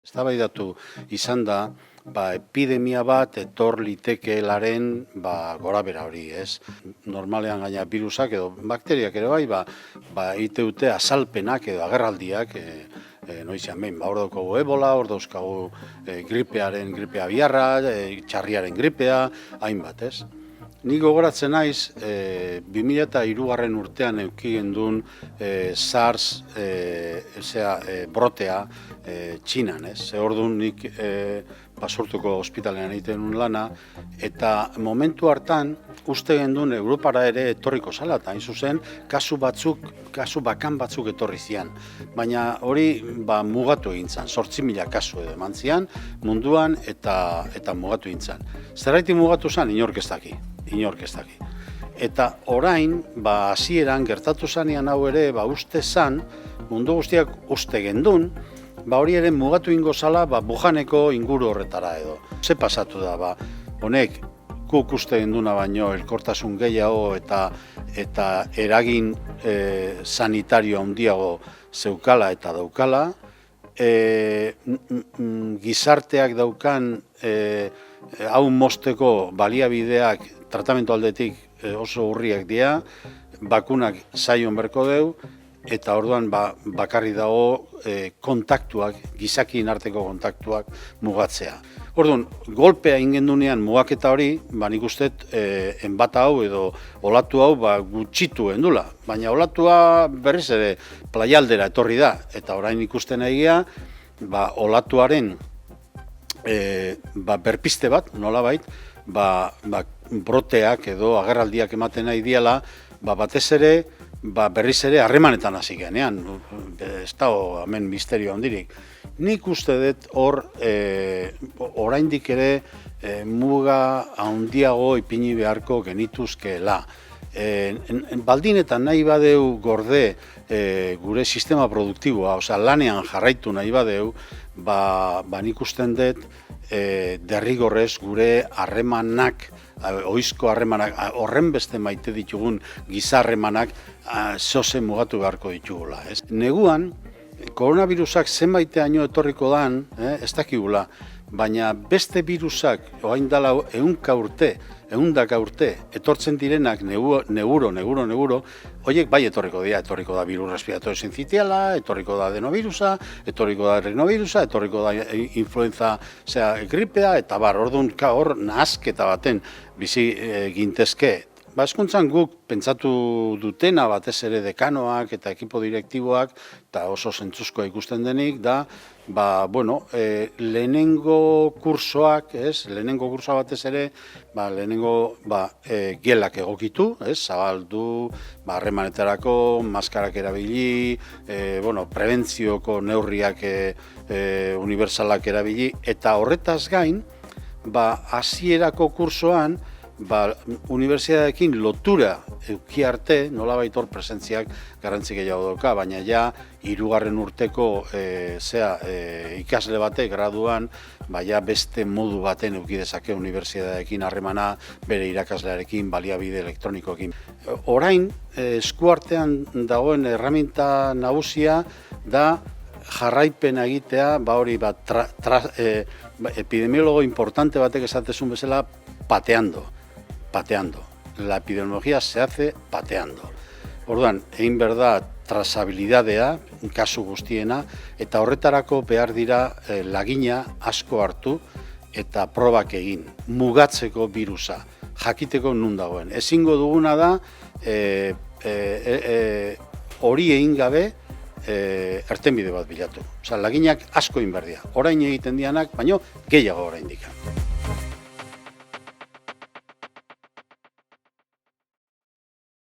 Eztabaidatu izan da, epidemia bat etor litekeelaren gorabehera hori, ez? Normalean gaina virusak edo bakteriak ere egite dute azalpenak edo agerraldiak, noizean behin, hor daukagu ebola, hor dauzkagu gripea biharra, txarriaren gripea, hainbat, ez? Ni gogoratzen naiz, 2003 urtean eduki gendun SARS brotea Txinan, ez? Orduan nik Basurtuko ospitalean egiten nuen lana, eta momentu hartan uste gendun Europara ere etorriko zala, eta hain zuzen kasu bakan batzuk etorri zian. Baina hori mugatu egin zan, 8.000 kasu edo eman zian munduan eta mugatu egin zan. Zergatik mugatu zan, inork ez daki. Eta orain, hasieran gertatu zanean hau ere, uste zan, mundu guztiak uste gendun, hori ere mugatu ingo zala Wuhaneko inguru horretara edo. Ze pasatu da, honek guk uste genduna baino elkortasun gehiago eta eragin sanitario handiago zeukala eta daukala, gizarteak daukan hau mozteko baliabideak tratamendu aldetik oso urriak dira, bakunak zaion berko deu, eta orduan bakarri dago kontaktuak, gizakien arteko kontaktuak mugatzea. Orduan, golpea ingendunean mugaketa hori, nik uste enbata hau edo olatu hau gutxitu gendula. Baina olatua berriz ere playaldera etorri da, eta orain ikusten egia, olatuaren berpiste bat, nolabait, broteak edo agerraldiak ematen nahi diala, batez ere, berriz ere harremanetan hasi genean, ez dago hemen misterio handirik. Nik uste dut hor, oraindik ere muga handiago ipini beharko genituzkeela. Baldin eta nahi badeu gorde gure sistema produktiboa, lanean jarraitu nahi badeu, nik usten dut derrigorrez gure harremanak, ohizko harremanak, horren beste maite ditugun giza harremanak zoze mugatu beharko ditugula. Neguan, koronavirusak zenbaiteaino etorriko dan, ez dakigula, baina beste virusak, orain dela ehundaka urte, etortzen direnak neguro, horiek bai etorriko da virus respiratorio syncytiala, etorriko da adenovirusa, etorriko da rinovirusa, etorriko da influenza gripea, eta orduan hor nahasketa baten bizi gintezke. Hezkuntzan guk pentsatu dutena batez ere dekanoak eta ekipo direktiboak, eta oso zentzuzkoa ikusten denik, da, lehenengo kursoak, lehenengo kursoa batez ere, lehenengo gelak egokitu, zabaldu, harremanetarako, maskarak erabili, prebentzioko neurriak unibertsalak erabili, eta horretaz gain, hasierako kursoan, unibertsitateekin lotura eduki arte, nolabait hor presentziak garrantzi gehiago dauka, baina ja 3. urteko ikasle batek graduan, beste modu baten eduki dezake unibertsitateekin harremana bere irakaslearekin, baliabide elektronikoekin. Orain, eskuartean dagoen erreminta nagusia da jarraipena egitea, epidemiologo importante batek esatezun bezala, pateando. La epidemiología se hace pateando. Orduan, egin behar da trazabilidadea, kasu guztiena, eta horretarako behar dira lagina asko hartu eta probak egin, mugatzeko virusa, jakiteko nun dagoen. Ezingo duguna da, hori egin gabe, ertenbide bat bilatu. Laginak asko egin behar dira. Orain egiten dianak, baino gehiago oraindik.